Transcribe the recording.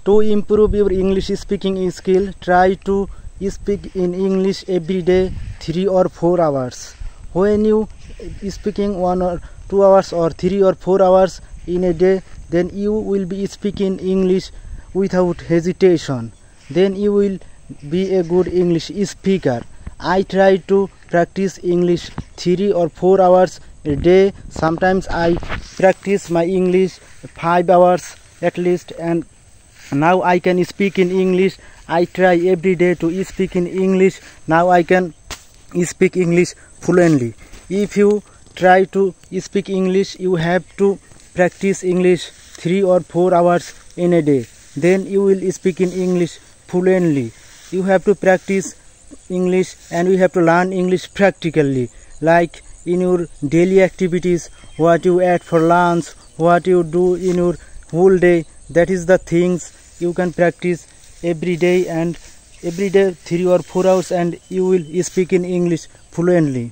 To improve your English speaking skill, try to speak in English every day 3 or 4 hours. When you speaking 1 or 2 hours or 3 or 4 hours in a day, then you will be speaking English without hesitation. Then you will be a good English speaker. I try to practice English 3 or 4 hours a day. Sometimes I practice my English 5 hours at least, and now I can speak in English. I try every day to speak in English. Now I can speak English fluently. If you try to speak English, you have to practice English 3 or 4 hours in a day. Then you will speak in English fluently. You have to practice English and you have to learn English practically, like in your daily activities, what you eat for lunch, what you do in your whole day. That is the things you can practice every day, and every day 3 or 4 hours, and you will speak in English fluently.